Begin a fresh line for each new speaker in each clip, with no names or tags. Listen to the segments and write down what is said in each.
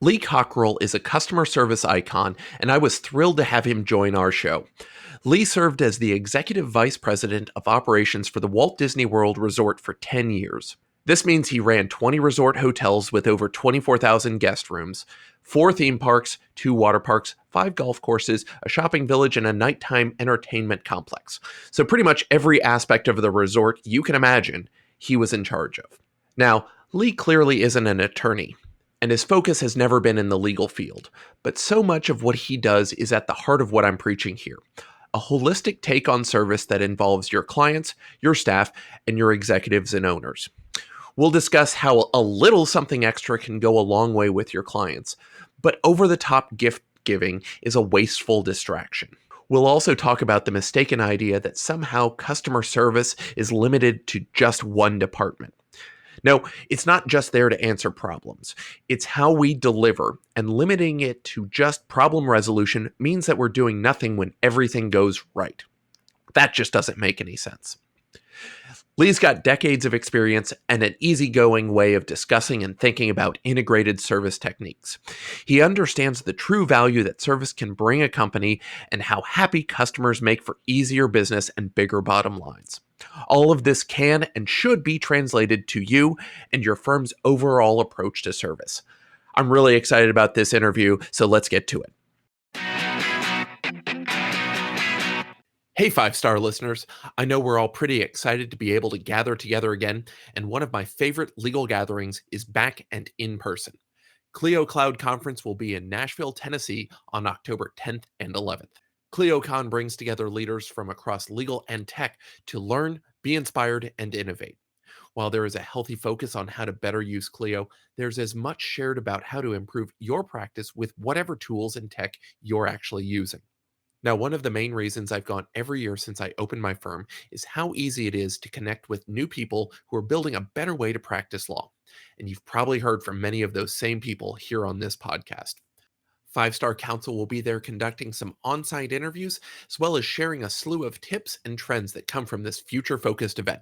Lee Cockerell is a customer service icon, and I was thrilled to have him join our show. Lee served as the Executive Vice President of Operations for the Walt Disney World Resort for 10 years. This means he ran 20 resort hotels with over 24,000 guest rooms, 4 theme parks, 2 water parks, 5 golf courses, a shopping village, and a nighttime entertainment complex. So pretty much every aspect of the resort you can imagine, he was in charge of. Now, Lee clearly isn't an attorney, and his focus has never been in the legal field, but so much of what he does is at the heart of what I'm preaching here. A holistic take on service that involves your clients, your staff, and your executives and owners. We'll discuss how a little something extra can go a long way with your clients, but over-the-top gift giving is a wasteful distraction. We'll also talk about the mistaken idea that somehow customer service is limited to just one department. No, it's not just there to answer problems. It's how we deliver, and limiting it to just problem resolution means that we're doing nothing when everything goes right. That just doesn't make any sense. Lee's got decades of experience and an easygoing way of discussing and thinking about integrated service techniques. He understands the true value that service can bring a company and how happy customers make for easier business and bigger bottom lines. All of this can and should be translated to you and your firm's overall approach to service. I'm really excited about this interview, so let's get to it. Hey, 5-star listeners. I know we're all pretty excited to be able to gather together again, and one of my favorite legal gatherings is back and in person. Clio Cloud Conference will be in Nashville, Tennessee on October 10th and 11th. ClioCon brings together leaders from across legal and tech to learn, be inspired, and innovate. While there is a healthy focus on how to better use Clio, there's as much shared about how to improve your practice with whatever tools and tech you're actually using. Now, one of the main reasons I've gone every year since I opened my firm is how easy it is to connect with new people who are building a better way to practice law. And you've probably heard from many of those same people here on this podcast. 5-Star Counsel will be there conducting some on-site interviews, as well as sharing a slew of tips and trends that come from this future-focused event.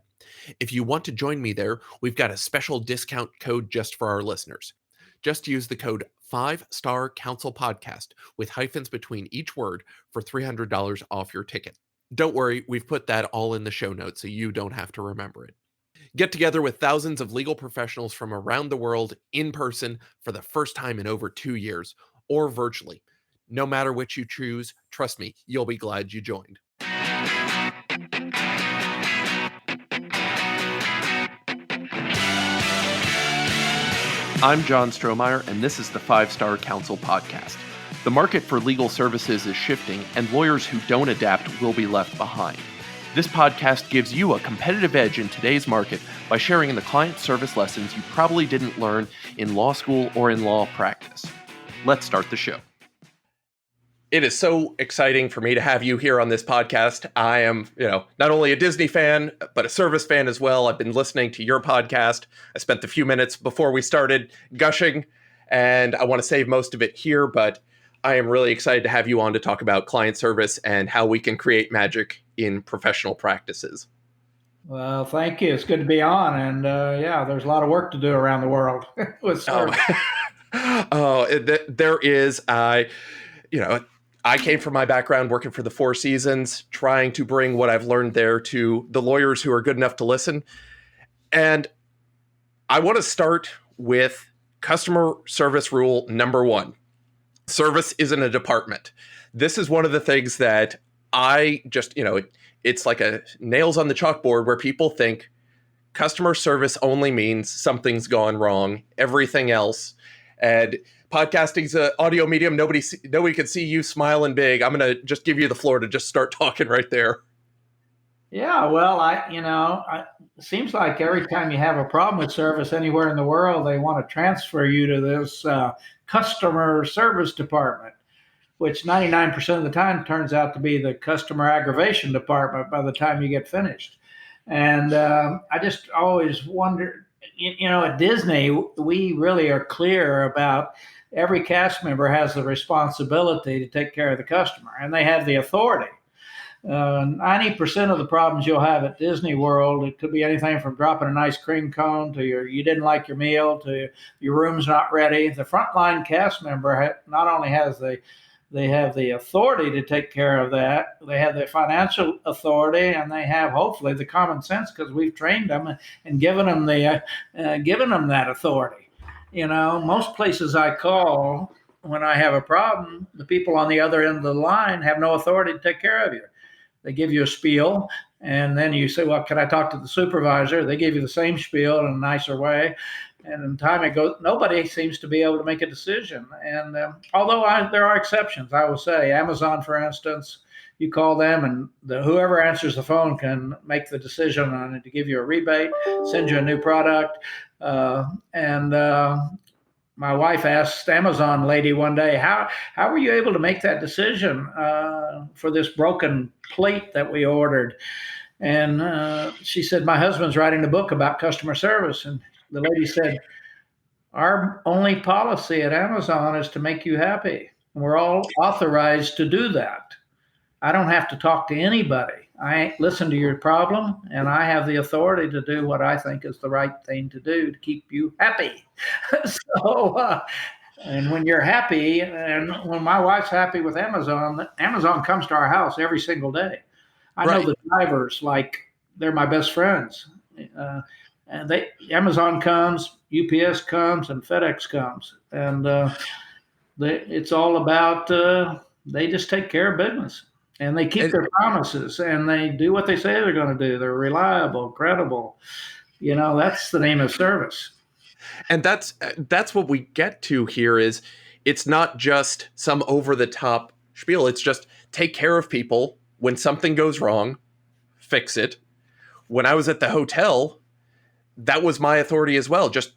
If you want to join me there, we've got a special discount code just for our listeners. Just use the code 5-Star Counsel Podcast with hyphens between each word for $300 off your ticket. Don't worry, we've put that all in the show notes so you don't have to remember it. Get together with thousands of legal professionals from around the world in person for the first time in over 2 years, or virtually. No matter which you choose, trust me, you'll be glad you joined. I'm John Strohmeyer, and this is the 5-Star Counsel Podcast. The market for legal services is shifting, and lawyers who don't adapt will be left behind. This podcast gives you a competitive edge in today's market by sharing the client service lessons you probably didn't learn in law school or in law practice. Let's start the show. It is so exciting for me to have you here on this podcast. I am, not only a Disney fan, but a service fan as well. I've been listening to your podcast. I spent the few minutes before we started gushing, and I want to save most of it here, but I am really excited to have you on to talk about client service and how we can create magic in professional practices.
Well, thank you. It's good to be on. And there's a lot of work to do around the world with service.
There is. I came from my background working for the Four Seasons, trying to bring what I've learned there to the lawyers who are good enough to listen. And I want to start with customer service rule number 1. Service isn't a department. This is one of the things that I just, it's like a nails on the chalkboard where people think customer service only means something's gone wrong. Everything else. And podcasting's an audio medium. Nobody can see you smiling big. I'm going to just give you the floor to just start talking right there.
Yeah, well, it seems like every time you have a problem with service anywhere in the world, they want to transfer you to this customer service department, which 99% of the time turns out to be the customer aggravation department by the time you get finished. And I just always wondered, at Disney, we really are clear about every cast member has the responsibility to take care of the customer, and they have the authority. 90% of the problems you'll have at Disney World, it could be anything from dropping an ice cream cone to you didn't like your meal to your room's not ready. The frontline cast member not only has they have the authority to take care of that. They have the financial authority, and they have hopefully the common sense because we've trained them and given them that authority. Most places I call when I have a problem, the people on the other end of the line have no authority to take care of you. They give you a spiel, and then you say, "Well, can I talk to the supervisor?" They give you the same spiel in a nicer way, and in time it goes. Nobody seems to be able to make a decision. And although there are exceptions, I will say Amazon, for instance, you call them, and whoever answers the phone can make the decision on it to give you a rebate, send you a new product, and my wife asked Amazon lady one day, how were you able to make that decision for this broken plate that we ordered? And she said, my husband's writing a book about customer service. And the lady said, our only policy at Amazon is to make you happy. And we're all authorized to do that. I don't have to talk to anybody. I listen to your problem, and I have the authority to do what I think is the right thing to do to keep you happy. And when you're happy, and when my wife's happy with Amazon, Amazon comes to our house every single day. I know the drivers like they're my best friends. And Amazon comes, UPS comes, and FedEx comes, and it's all about they just take care of business. And they keep their promises, and they do what they say they're going to do. They're reliable, credible. That's the name of service.
And that's what we get to here is it's not just some over-the-top spiel. It's just take care of people. When something goes wrong, fix it. When I was at the hotel, that was my authority as well. Just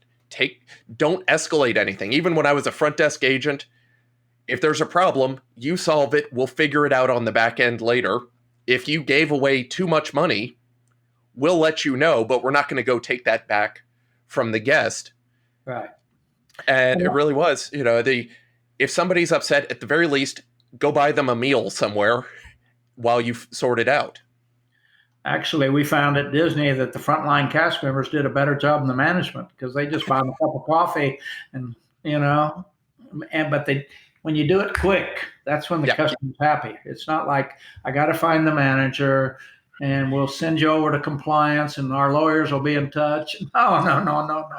don't escalate anything. Even when I was a front desk agent, if there's a problem, you solve it. We'll figure it out on the back end later. If you gave away too much money, we'll let you know, but we're not going to go take that back from the guest.
Right.
And it really was, if somebody's upset, at the very least, go buy them a meal somewhere while you sort it out.
Actually, we found at Disney that the frontline cast members did a better job than the management because they just buy them a cup of coffee but when you do it quick, that's when the customer's happy. It's not like I got to find the manager and we'll send you over to compliance and our lawyers will be in touch. No.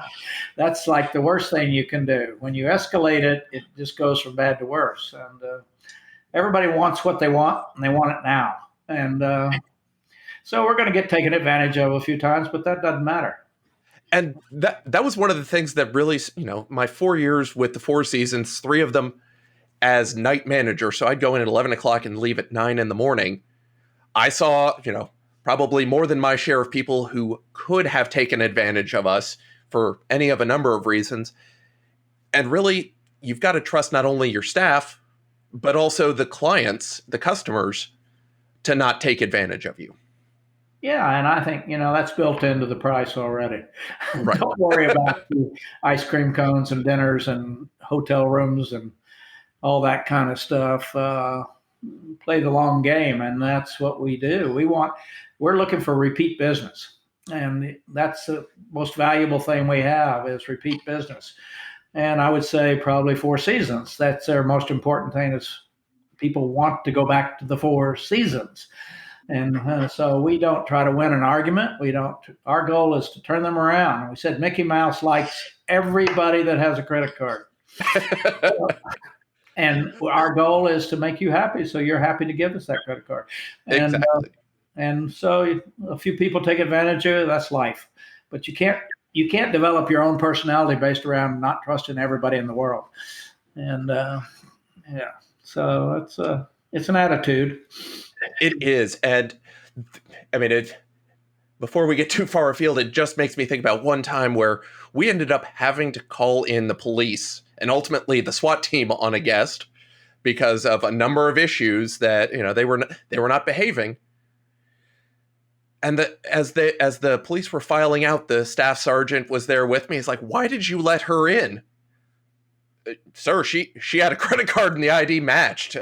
That's like the worst thing you can do. When you escalate it, it just goes from bad to worse. And everybody wants what they want, and they want it now. And so we're going to get taken advantage of a few times, but that doesn't matter.
And that was one of the things that really, my 4 years with the Four Seasons, 3 of them as night manager. So I'd go in at 11 o'clock and leave at 9 in the morning. I saw, probably more than my share of people who could have taken advantage of us for any of a number of reasons. And really, you've got to trust not only your staff, but also the clients, the customers, to not take advantage of you.
Yeah, and I think, that's built into the price already.
Right.
Don't worry about the ice cream cones and dinners and hotel rooms and all that kind of stuff. Play the long game, and that's what we do. We're looking for repeat business, and that's the most valuable thing we have is repeat business. And I would say probably Four Seasons. That's their most important thing is people want to go back to the Four Seasons. And so we don't try to win an argument. Our goal is to turn them around. And we said Mickey Mouse likes everybody that has a credit card. And our goal is to make you happy, so you're happy to give us that credit card. And,
exactly.
And so a few people take advantage of it. That's life. But you can't develop your own personality based around not trusting everybody in the world. And so it's an attitude.
It is. And I mean, before we get too far afield, it just makes me think about one time where we ended up having to call in the police and ultimately the SWAT team on a guest because of a number of issues that, they were not behaving. And as the police were filing out, the staff sergeant was there with me. He's like, "Why did you let her in?" "Sir, she had a credit card and the ID matched.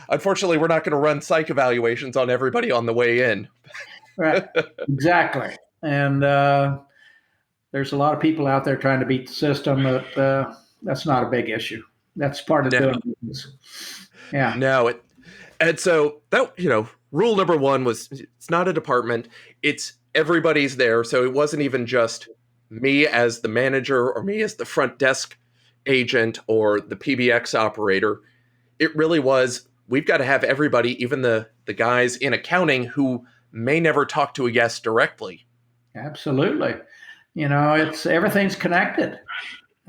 Unfortunately, we're not going to run psych evaluations on everybody on the way in.
Right. Exactly. And there's a lot of people out there trying to beat the system. That's not a big issue. That's part of doing
No,
business. Yeah,
no. And so that, rule number one was it's not a department, it's everybody's there. So it wasn't even just me as the manager or me as the front desk agent or the PBX operator. It really was, we've got to have everybody, even the guys in accounting who may never talk to a guest directly.
absolutely. It's everything's connected.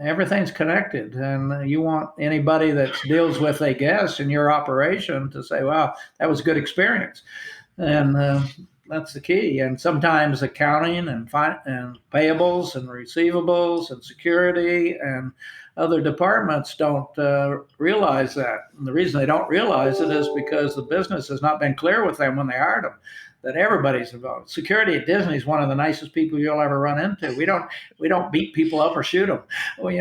Everything's connected, and you want anybody that deals with a guest in your operation to say, "Wow, that was a good experience," and that's the key. And sometimes accounting and payables and receivables and security and other departments don't realize that. And the reason they don't realize it is because the business has not been clear with them when they hired them that everybody's involved. Security at Disney is one of the nicest people you'll ever run into. We don't beat people up or shoot them. Well,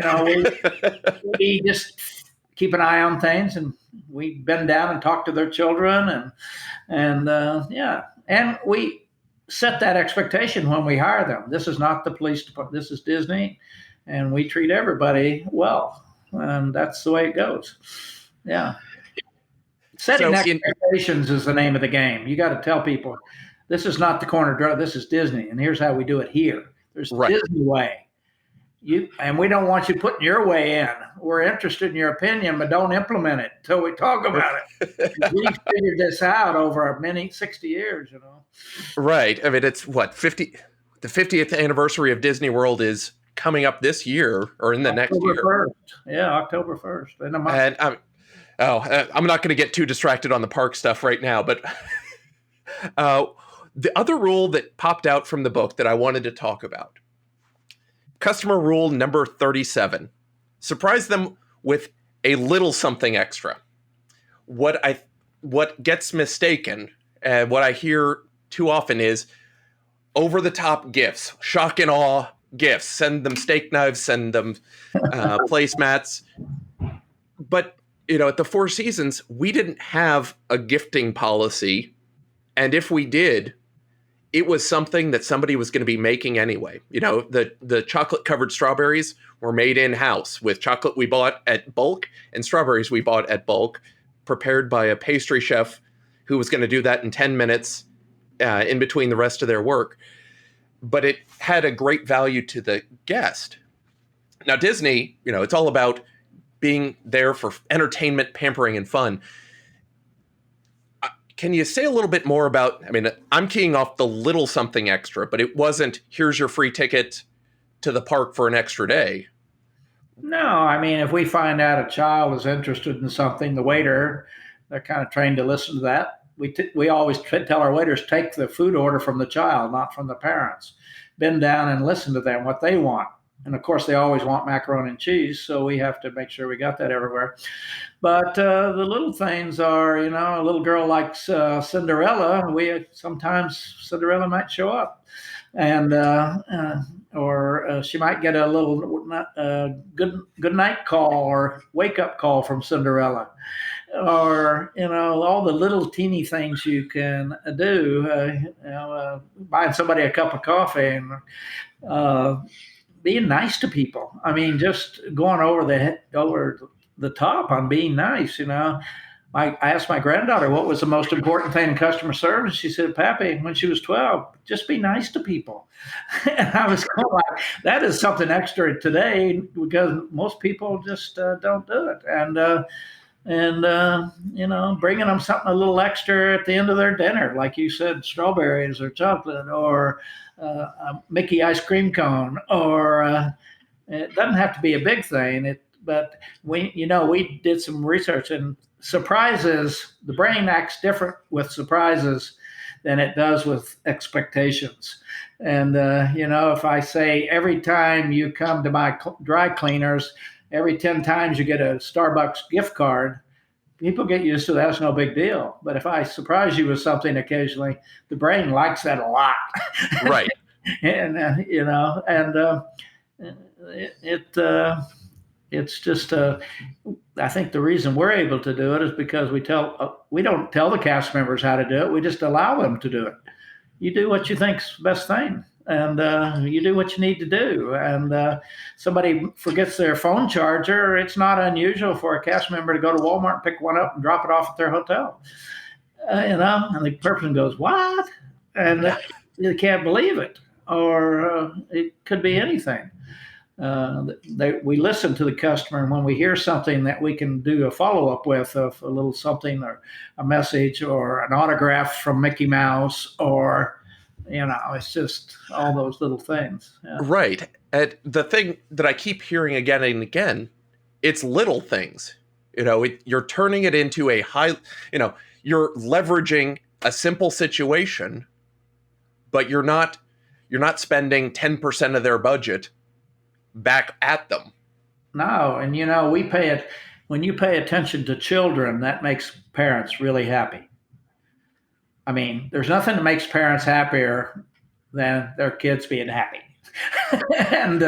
we just keep an eye on things, and we bend down and talk to their children, and yeah, and we set that expectation when we hire them. This is not the police department. This is Disney, and we treat everybody well, and that's the way it goes. Yeah. Setting
So in
expectations is the name of the game. You got to tell people this is not the corner drug. This is Disney, and here's how we do it here. There's
right.
Disney way. And we don't want you putting your way in. We're interested in your opinion, but don't implement it until we talk about it. We figured this out over many 60 years.
Right. I mean, it's what, 50, the 50th anniversary of Disney World is coming up this year or in the next
October
year.
1st. Yeah, October 1st. In a month.
And I'm not going to get too distracted on the park stuff right now, but the other rule that popped out from the book that I wanted to talk about, customer rule number 37, surprise them with a little something extra. What gets mistaken and what I hear too often is over the top gifts, shock and awe gifts. Send them steak knives, send them placemats. But at the Four Seasons, we didn't have a gifting policy, and if we did, it was something that somebody was going to be making anyway. The chocolate covered strawberries were made in house with chocolate we bought at bulk and strawberries we bought at bulk, prepared by a pastry chef who was going to do that in 10 minutes in between the rest of their work. But it had a great value to the guest. Now, Disney, it's all about being there for entertainment, pampering, and fun. Can you say a little bit more about, I'm keying off the little something extra, but it wasn't, here's your free ticket to the park for an extra day.
No, if we find out a child is interested in something, the waiter, they're kind of trained to listen to that. We always tell our waiters, take the food order from the child, not from the parents. Bend down and listen to them, what they want. And of course, they always want macaroni and cheese, so we have to make sure we got that everywhere. But the little things are, a little girl likes Cinderella. Sometimes Cinderella might show up, and or she might get a little good night call or wake up call from Cinderella, or all the little teeny things you can do. Buying somebody a cup of coffee and being nice to people. Just going over the top on being nice. I asked my granddaughter what was the most important thing in customer service. She said, "Pappy, when she was 12, just be nice to people." And I was kind of like, that is something extra today because most people just don't do it. And bringing them something a little extra at the end of their dinner, like you said, strawberries or chocolate or a Mickey ice cream cone, or it doesn't have to be a big thing. But we did some research, and surprises, the brain acts different with surprises than it does with expectations. And if I say every time you come to my dry cleaners, every 10 times you get a Starbucks gift card, people get used to that. It's no big deal. But if I surprise you with something occasionally, the brain likes that a lot.
Right.
And, it's just I think the reason we're able to do it is because we don't tell the cast members how to do it. We just allow them to do it. You do what you think's the best thing, and you do what you need to do. And somebody forgets their phone charger, it's not unusual for a cast member to go to Walmart, pick one up, and drop it off at their hotel. And the person goes, "What?" And
Yeah.
they can't believe it, or it could be anything. We listen to the customer, and when we hear something that we can do a follow up with, of a little something, or a message, or an autograph from Mickey Mouse, or it's just all those little things. Yeah.
Right. And the thing that I keep hearing again and again, it's little things. You're turning it into a high, you're leveraging a simple situation, but you're not spending 10% of their budget back at them.
No, and we pay it when you pay attention to children, that makes parents really happy. I mean, there's nothing that makes parents happier than their kids being happy. and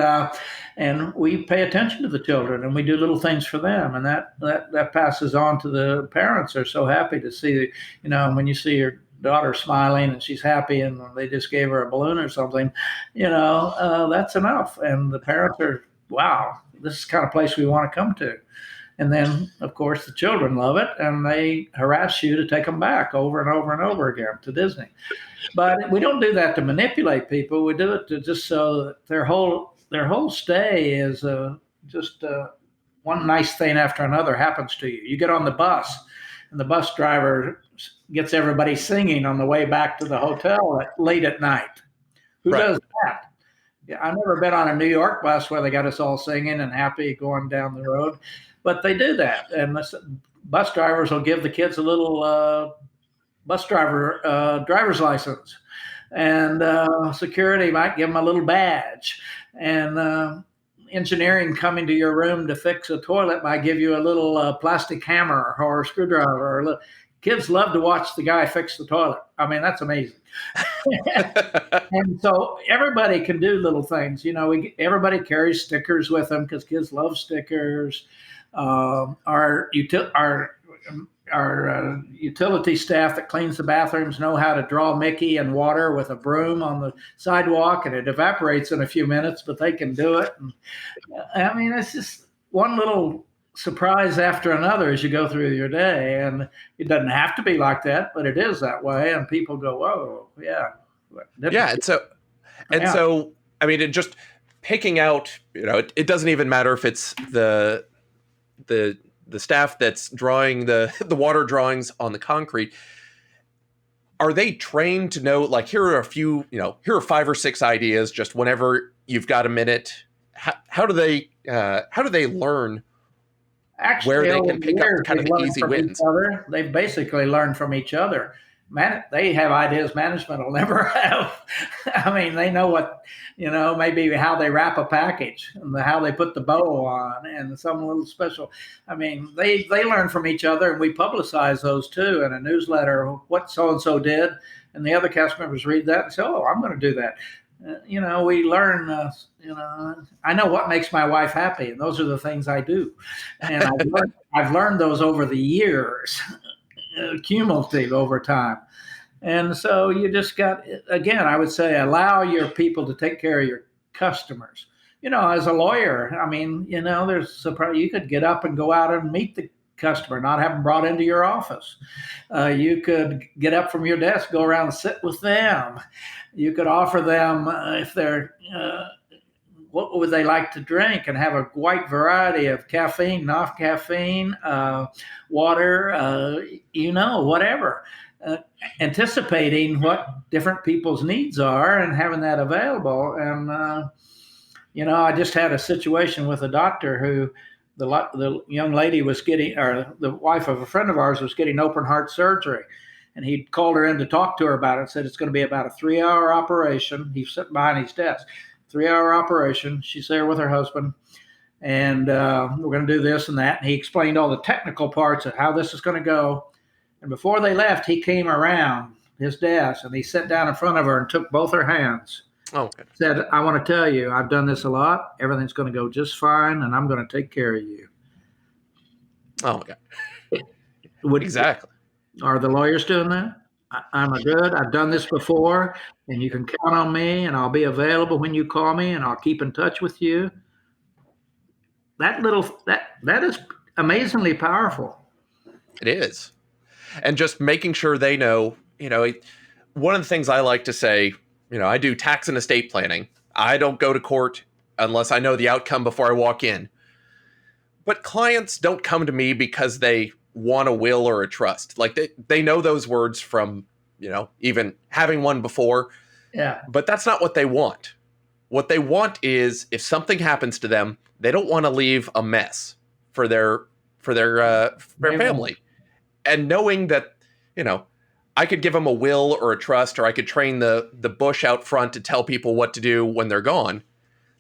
and we pay attention to the children, and we do little things for them, and that passes on to the parents. They're so happy to see, when you see your daughter smiling and she's happy, and they just gave her a balloon or something, that's enough. And the parents are, wow, this is the kind of place we want to come to. And then, of course, the children love it, and they harass you to take them back over and over and over again to Disney. But we don't do that to manipulate people. We do it to just so that their whole stay is just one nice thing after another happens to you. You get on the bus, and the bus driver gets everybody singing on the way back to the hotel late at night. Who
Right.
does that? Yeah, I've never been on a New York bus where they got us all singing and happy going down the road, but they do that. And bus drivers will give the kids a little driver's license, and security might give them a little badge, and engineering coming to your room to fix a toilet might give you a little plastic hammer or a screwdriver. Kids love to watch the guy fix the toilet. I mean, that's amazing. And so everybody can do little things. Everybody carries stickers with them because kids love stickers. Our utility staff that cleans the bathrooms know how to draw Mickey in water with a broom on the sidewalk, and it evaporates in a few minutes, but they can do it. And, I mean, it's just one little surprise after another as you go through your day. And it doesn't have to be like that, but it is that way. And people go, whoa, yeah.
Yeah. And so, I mean, it just picking out, it doesn't even matter if it's the staff that's drawing the water drawings on the concrete. Are they trained to know, like, here are a few, here are 5 or 6 ideas, just whenever you've got a minute? How do they learn
Actually,
where they
over
can
the
pick up
years,
kind of
they've
the
learned
easy
from each
wins?
other. They've basically learned from each other. They have ideas management will never have. I mean, they know maybe how they wrap a package and how they put the bow on and some little special. I mean, they learn from each other, and we publicize those too in a newsletter, what so-and-so did. And the other cast members read that and say, oh, I'm going to do that. We learn, I know what makes my wife happy, and those are the things I do. And I've learned those over the years, cumulative over time. And so you just again, I would say, allow your people to take care of your customers. As a lawyer, I mean, there's surprise. You could get up and go out and meet the customer, not have them brought into your office. You could get up from your desk, go around and sit with them. You could offer them, if they're, what would they like to drink, and have a wide variety of caffeine, not caffeine, water, whatever. Anticipating what different people's needs are and having that available. And, I just had a situation with a doctor who the young lady was getting, or the wife of a friend of ours was getting open heart surgery. And he called her in to talk to her about it and said it's going to be about a 3-hour operation. He's sitting behind his desk. 3-hour operation. She's there with her husband. And we're going to do this and that. And he explained all the technical parts of how this is going to go. And before they left, he came around his desk and he sat down in front of her and took both her hands
Oh, good.
Said, I want to tell you, I've done this a lot. Everything's going to go just fine, and I'm going to take care of you.
Oh, my God.
Would
Exactly.
Are the lawyers doing that? I'm a good. I've done this before, and you can count on me, and I'll be available when you call me, and I'll keep in touch with you. That is amazingly powerful.
It is. And just making sure they know, one of the things I like to say, I do tax and estate planning. I don't go to court unless I know the outcome before I walk in. But clients don't come to me because they want a will or a trust. Like they know those words from, even having one before,
Yeah,
but that's not what they want. What they want is if something happens to them, they don't want to leave a mess for their
amen.
family. And knowing that, you know, I could give them a will or a trust, or I could train the bush out front to tell people what to do when they're gone.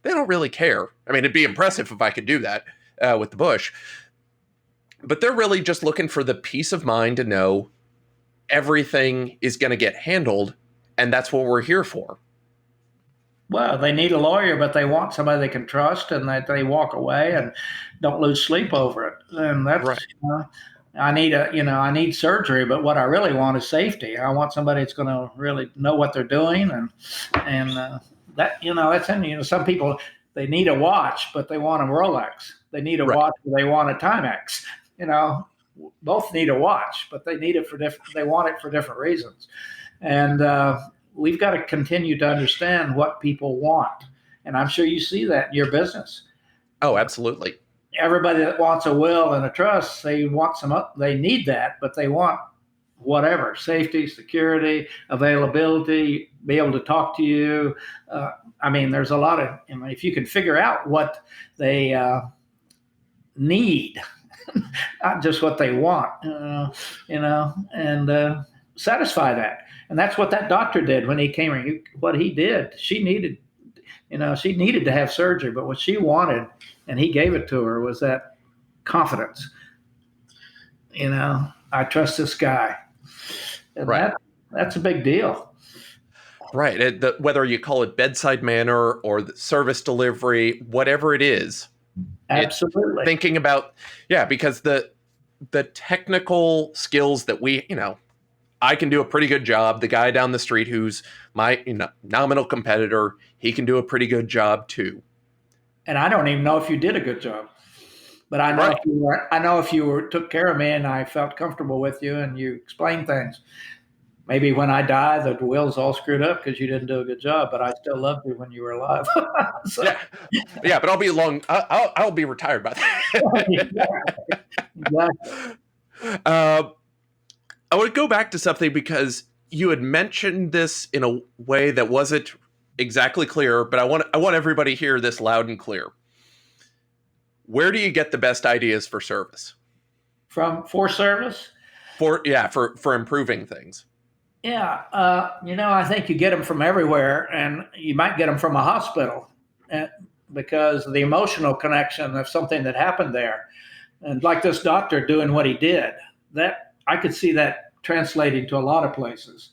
They don't really care. I mean, it'd be impressive if I could do that with the bush, but they're really just looking for the peace of mind to know everything is going to get handled, and that's what we're here for.
Well, they need a lawyer, but they want somebody they can trust, and that they walk away and don't lose sleep over it. And
Right.
I need surgery, but what I really want is safety. I want somebody that's going to really know what they're doing, and that's in some people they need a watch, but they want a Rolex. They need a
Right.
watch, but they want a Timex. You know, both need a watch, but they need it for different. They want it for different reasons, and we've got to continue to understand what people want. And I'm sure you see that in your business.
Oh, absolutely.
Everybody that wants a will and a trust, they need that, but they want whatever safety, security, availability, be able to talk to you. I mean, there's a lot of, if you can figure out what they need, not just what they want, and satisfy that. And that's what that doctor did when he came here. What he did, she needed to have surgery, but what she wanted, and he gave it to her, was that confidence. I trust this guy, and
Right.
that's a big deal.
Right. Whether you call it bedside manner or the service delivery, whatever it is, it's
Absolutely.
thinking about, yeah, because the technical skills that I can do a pretty good job. The guy down the street who's my nominal competitor, he can do a pretty good job too.
And I don't even know if you did a good job, but
Right.
I know if you took care of me and I felt comfortable with you and you explained things. Maybe when I die, the will's all screwed up because you didn't do a good job, but I still loved you when you were alive. So,
Yeah. Yeah. But I'll be long. I'll be retired by then.
exactly.
uh, I want to go back to something because you had mentioned this in a way that wasn't exactly clear, but I want everybody to hear this loud and clear. Where do you get the best ideas for service?
For service,
For improving things.
yeah, I think you get them from everywhere, and you might get them from a hospital, uh, because of the emotional connection of something that happened there, and like this doctor doing what he did, that I could see that translating to a lot of places.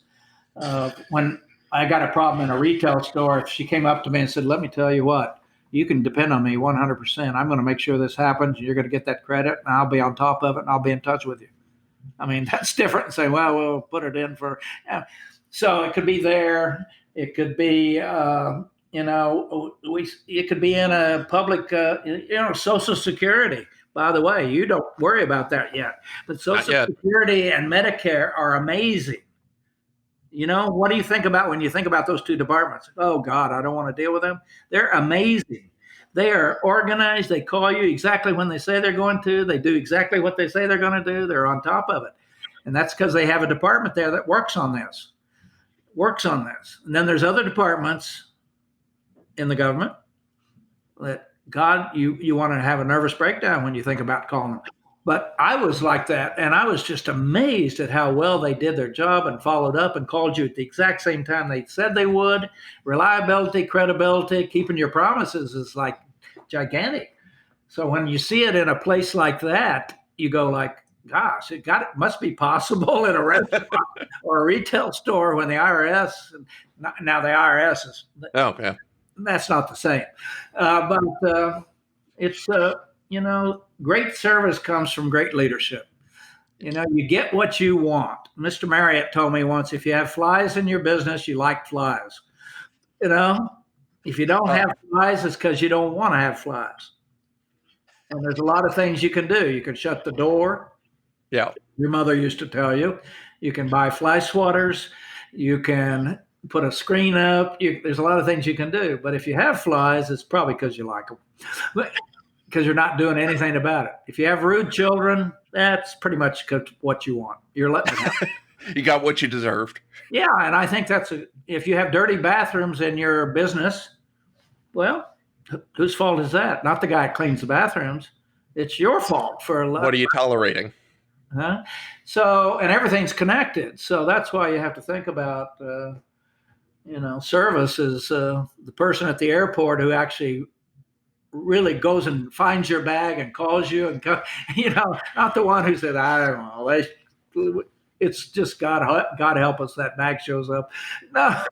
When I got a problem in a retail store, if she came up to me and said, "Let me tell you what, you can depend on me 100%. I'm going to make sure this happens, and you're going to get that credit, and I'll be on top of it, and I'll be in touch with you." I mean, that's different than saying, "Well, we'll put it in for." Yeah. So it could be there. It could be, it could be in a public, Social Security. By the way, you don't worry about that yet, but
Not
Social
yet.
Security and Medicare are amazing. What do you think about when you think about those two departments? Oh God, I don't want to deal with them. They're amazing. They are organized. They call you exactly when they say they're going to. They do exactly what they say they're going to do. They're on top of it. And that's because they have a department there that works on this. And then there's other departments in the government that, God, you want to have a nervous breakdown when you think about calling them. But I was like that, and I was just amazed at how well they did their job and followed up and called you at the exact same time they said they would. Reliability, credibility, keeping your promises is like gigantic. So when you see it in a place like that, you go like, gosh, it must be possible in a restaurant or a retail store when the IRS, now the IRS is,
Oh, yeah.
that's not the same. But it's, great service comes from great leadership. You get what you want. Mr. Marriott told me once, if you have flies in your business, you like flies. You know, if you don't
Uh,
have flies, it's because you don't want to have flies. And there's a lot of things you can do. You can shut the door.
yeah.
Your mother used to tell you. You can buy fly swatters. You can put a screen up. There's a lot of things you can do. But if you have flies, it's probably because you like them, because you're not doing anything about it. If you have rude children, that's pretty much what you want. You're letting them have.
You got what you deserved.
Yeah, and I think if you have dirty bathrooms in your business, well, whose fault is that? Not the guy that cleans the bathrooms. It's your fault for
What are you tolerating?
Huh? So, and everything's connected. So that's why you have to think about, service is the person at the airport who actually really goes and finds your bag and calls you and, not the one who said, I don't know. It's just God help us, that bag shows up.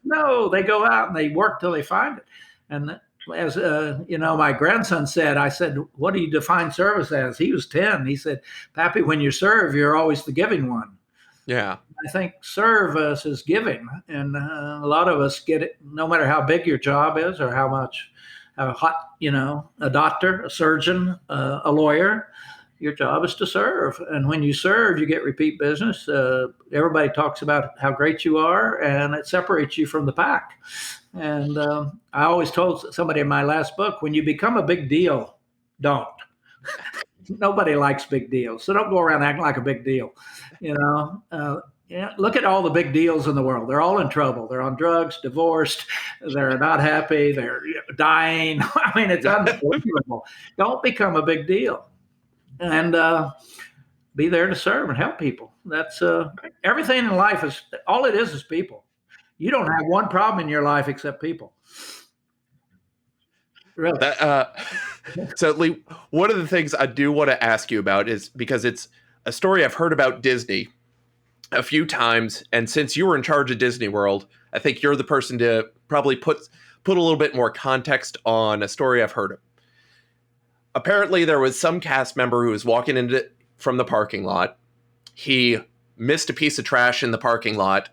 No, they go out and they work till they find it. And as my grandson said, I said, what do you define service as? He was 10. He said, Pappy, when you serve, you're always the giving one.
Yeah.
I think service is giving. And a lot of us get it, no matter how big your job is or how hot, a doctor, a surgeon, a lawyer. Your job is to serve. And when you serve, you get repeat business. Everybody talks about how great you are, and it separates you from the pack. And I always told somebody in my last book, when you become a big deal, don't. Nobody likes big deals. So don't go around acting like a big deal. Look at all the big deals in the world. They're all in trouble. They're on drugs, divorced. They're not happy. They're dying. I mean, it's unbelievable. Don't become a big deal. And be there to serve and help people. That's everything in life is all it is people. You don't have one problem in your life except people. Really.
So, Lee, one of the things I do want to ask you about is because it's a story I've heard about Disney a few times, and since you were in charge of Disney World, I think you're the person to probably put a little bit more context on a story I've heard of. Apparently, there was some cast member who was walking from the parking lot. He missed a piece of trash in the parking lot.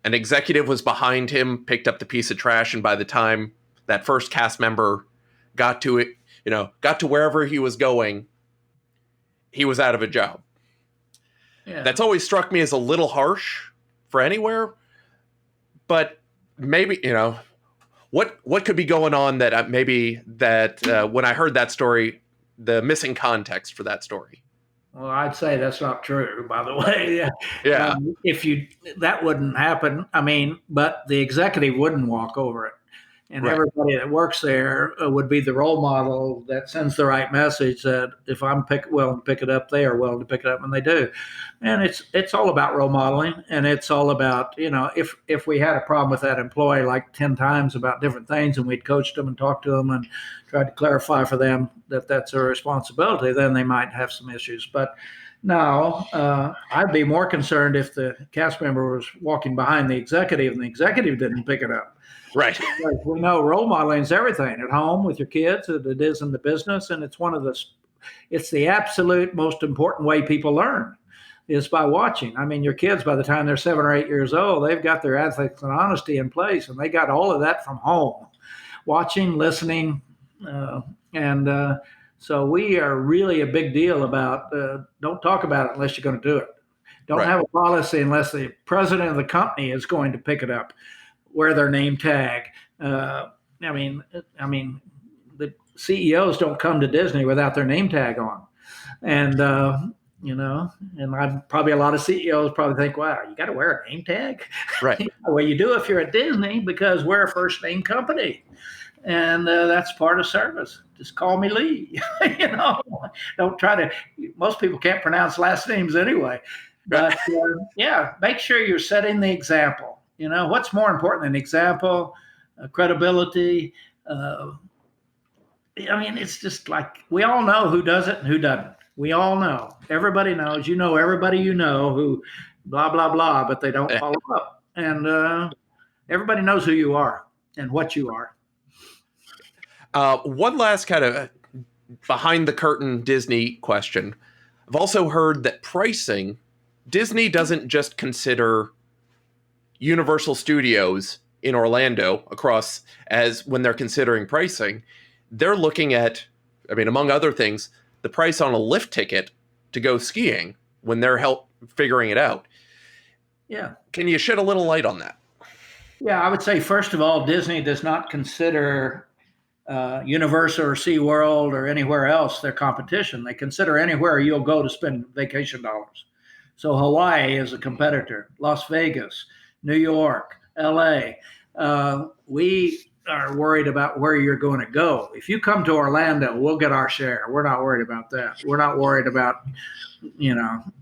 An executive was behind him, picked up the piece of trash, and by the time that first cast member got to it, got to wherever he was going, he was out of a job.
Yeah.
That's always struck me as a little harsh for anywhere, but maybe, what could be going on that when I heard that story, the missing context for that story?
Well, I'd say that's not true, by the way.
Yeah.
That wouldn't happen. I mean, but the executive wouldn't walk over it. And
Right.
Everybody that works there would be the role model that sends the right message that if I'm willing to pick it up, they are willing to pick it up, and they do. And it's all about role modeling, and it's all about, if we had a problem with that employee like 10 times about different things, and we'd coached them and talked to them and tried to clarify for them that that's their responsibility, then they might have some issues. But no, I'd be more concerned if the cast member was walking behind the executive and the executive didn't pick it up.
Right.
Like we know role modeling is everything at home with your kids. It is in the business, and it's the absolute most important way people learn is by watching. I mean, your kids, by the time they're 7 or 8 years old, they've got their ethics and honesty in place, and they got all of that from home, watching, listening, and so we are really a big deal about don't talk about it unless you're going to do it. Don't
Right.
have a policy unless the president of the company is going to pick it up. Wear their name tag. I mean, the CEOs don't come to Disney without their name tag on, and and I'm probably a lot of CEOs probably think, wow, you got to wear a name tag.
Right.
Well, you do if you're at Disney because we're a first name company, and that's part of service. Just call me Lee. Don't try to. Most people can't pronounce last names anyway, but make sure you're setting the example. What's more important than example, credibility? It's just like we all know who does it and who doesn't. We all know. Everybody knows. You know everybody you know who blah blah blah, but they don't follow up. And everybody knows who you are and what you are.
One last kind of behind the curtain Disney question. I've also heard that pricing, Disney doesn't just consider Universal Studios in Orlando across as when they're considering pricing. They're looking at, I mean, among other things, the price on a lift ticket to go skiing when they're help figuring it out.
Yeah.
Can you shed a little light on that?
Yeah, I would say first of all, Disney does not consider Universal or SeaWorld or anywhere else their competition. They consider anywhere you'll go to spend vacation dollars. So Hawaii is a competitor, Las Vegas, New York, LA. We are worried about where you're going to go. If you come to Orlando, we'll get our share. We're not worried about that. We're not worried about,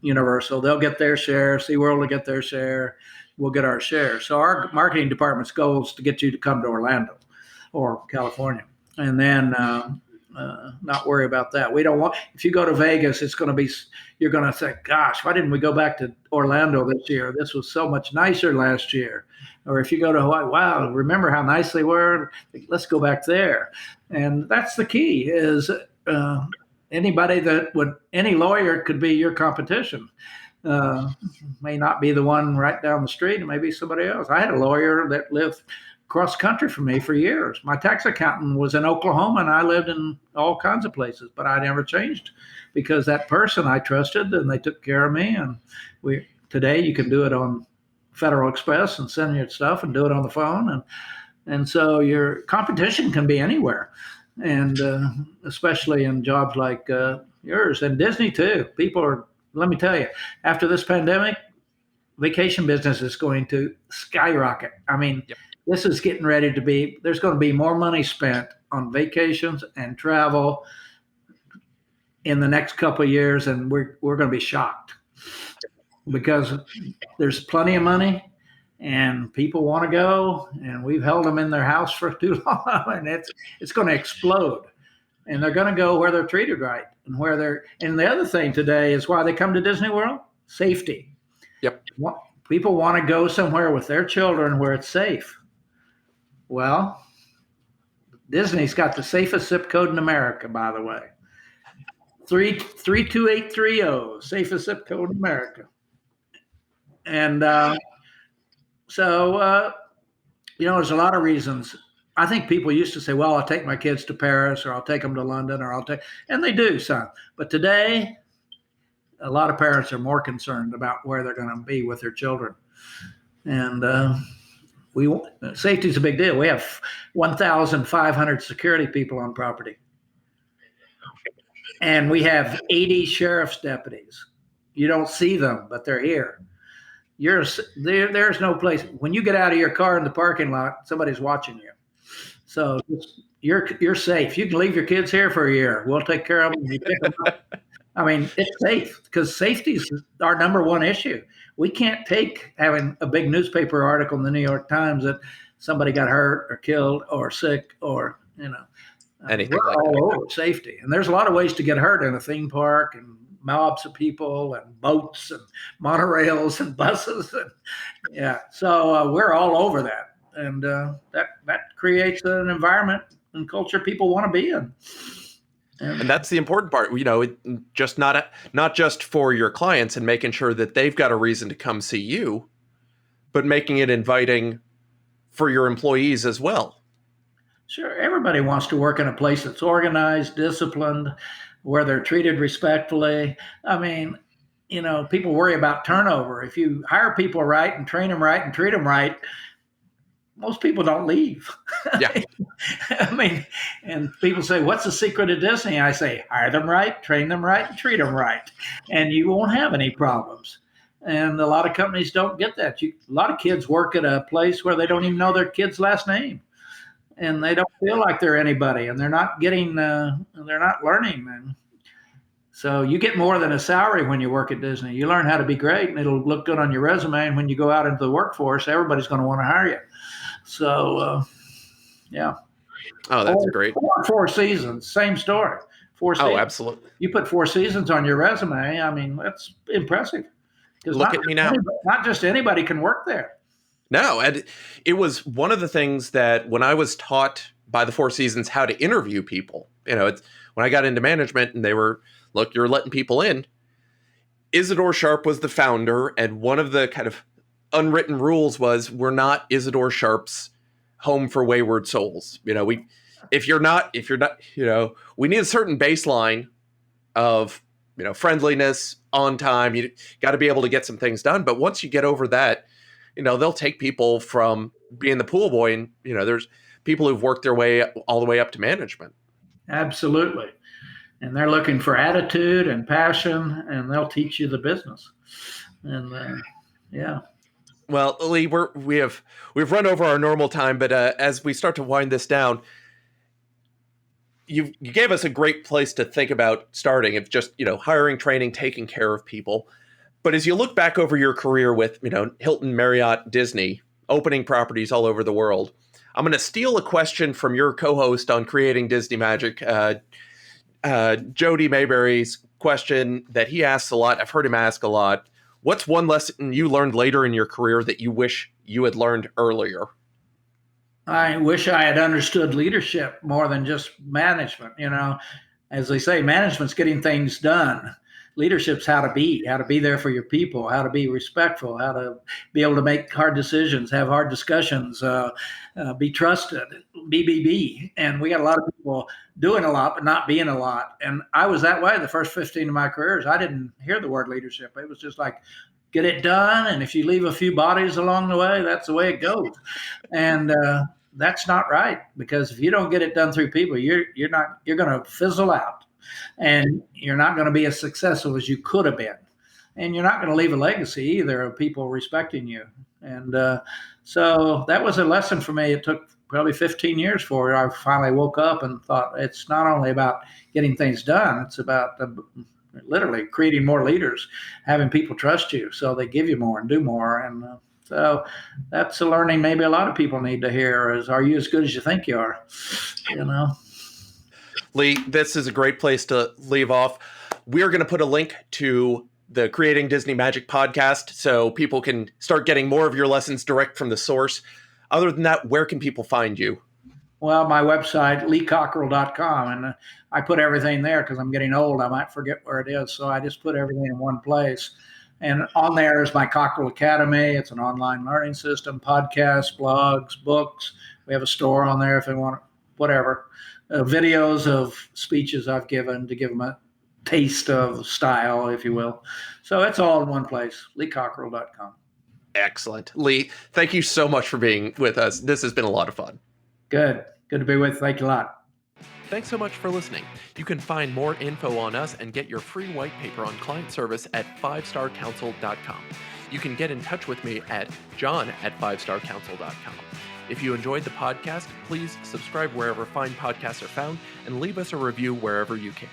Universal. They'll get their share. SeaWorld will get their share. We'll get our share. So our marketing department's goal is to get you to come to Orlando or California, and then not worry about that. We don't want. If you go to Vegas, it's going to be. You're going to think, "Gosh, why didn't we go back to Orlando this year? This was so much nicer last year." Or if you go to Hawaii, wow, remember how nice they were? Let's go back there. And that's the key. Is anybody that would any lawyer could be your competition. Uh, may not be the one right down the street. It may be somebody else. I had a lawyer that lived cross country from me for years. My tax accountant was in Oklahoma, and I lived in all kinds of places, but I never changed because that person I trusted, and they took care of me. And we today you can do it on Federal Express and send your stuff and do it on the phone, and so your competition can be anywhere, and especially in jobs like yours and Disney too. People are. Let me tell you, after this pandemic, vacation business is going to skyrocket. I mean,
Yep.
this is getting ready to be, there's going to be more money spent on vacations and travel in the next couple of years, and we're going to be shocked because there's plenty of money and people want to go, and we've held them in their house for too long, and it's going to explode. And they're going to go where they're treated right and where they're. And the other thing today is why they come to Disney World: safety.
Yep.
People want to go somewhere with their children where it's safe. Well, Disney's got the safest zip code in America, by the way. 32830, safest zip code in America. And so, there's a lot of reasons. I think people used to say, well, I'll take my kids to Paris or I'll take them to London and they do some. But today, a lot of parents are more concerned about where they're going to be with their children. And safety is a big deal. We have 1,500 security people on property. And we have 80 sheriff's deputies. You don't see them, but they're here. There's no place. When you get out of your car in the parking lot, somebody's watching you. So you're safe. You can leave your kids here for a year. We'll take care of them. You pick them up. I mean, it's safe because safety is our number one issue. We can't take having a big newspaper article in the New York Times that somebody got hurt or killed or sick or,
Anything
we're
like
all
that.
over safety. And there's a lot of ways to get hurt in a theme park and mobs of people and boats and monorails and buses. And, yeah. So we're all over that. And that creates an environment and culture people want to be in.
And that's the important part, just not just for your clients and making sure that they've got a reason to come see you, but making it inviting for your employees as well.
Sure, everybody wants to work in a place that's organized, disciplined, where they're treated respectfully. I mean, people worry about turnover. If you hire people right and train them right and treat them right, most people don't leave.
Yeah.
I mean, and people say, what's the secret of Disney? I say, hire them right, train them right, and treat them right. And you won't have any problems. And a lot of companies don't get that. A lot of kids work at a place where they don't even know their kid's last name. And they don't feel like they're anybody. And they're not getting, they're not learning. And so you get more than a salary when you work at Disney. You learn how to be great, and it'll look good on your resume. And when you go out into the workforce, everybody's going to want to hire you. So, yeah.
Oh, that's great.
Four seasons, same story. Four
Oh,
seasons.
absolutely.
You put 4 seasons on your resume. I mean, that's impressive because
Look at me now.
not just anybody can work there.
No, and it was one of the things that when I was taught by the Four Seasons how to interview people, it's when I got into management and they were, look, you're letting people in. Isidore Sharp was the founder, and one of the kind of unwritten rules was we're not Isidore Sharp's home for wayward souls. If you're not, we need a certain baseline of, friendliness, on time. You got to be able to get some things done. But once you get over that, they'll take people from being the pool boy, and there's people who've worked their way all the way up to management.
Absolutely. And they're looking for attitude and passion, and they'll teach you the business. And yeah.
Well, Lee, we've run over our normal time, but as we start to wind this down, you gave us a great place to think about starting. Of just hiring, training, taking care of people. But as you look back over your career with Hilton, Marriott, Disney, opening properties all over the world, I'm going to steal a question from your co-host on Creating Disney Magic, Jody Mayberry's question that he asks a lot. I've heard him ask a lot. What's one lesson you learned later in your career that you wish you had learned earlier?
I wish I had understood leadership more than just management. As they say, management's getting things done. Leadership's how to be there for your people, how to be respectful, how to be able to make hard decisions, have hard discussions, be trusted, be. And we got a lot of people doing a lot, but not being a lot. And I was that way the first 15 of my careers. I didn't hear the word leadership. It was just like, get it done. And if you leave a few bodies along the way, that's the way it goes. And that's not right, because if you don't get it done through people, you're going to fizzle out, and you're not going to be as successful as you could have been. And you're not going to leave a legacy either of people respecting you. And so that was a lesson for me. It took probably 15 years for it. I finally woke up and thought it's not only about getting things done, it's about literally creating more leaders, having people trust you so they give you more and do more. And so that's a learning maybe a lot of people need to hear is, are you as good as you think you are?
Lee, this is a great place to leave off. We're going to put a link to the Creating Disney Magic podcast so people can start getting more of your lessons direct from the source. Other than that, where can people find you?
Well, my website, leecockerell.com, and I put everything there because I'm getting old. I might forget where it is, so I just put everything in one place. And on there is my Cockerell Academy. It's an online learning system, podcasts, blogs, books. We have a store on there if they want whatever. Videos of speeches I've given to give them a taste of style, if you will. So it's all in one place, leecockerell.com.
Excellent. Lee, thank you so much for being with us. This has been a lot of fun.
Good to be with you. Thank you a lot.
Thanks so much for listening. You can find more info on us and get your free white paper on client service at 5starcouncil.com. You can get in touch with me at john@5starcouncil.com. If you enjoyed the podcast, please subscribe wherever fine podcasts are found and leave us a review wherever you can.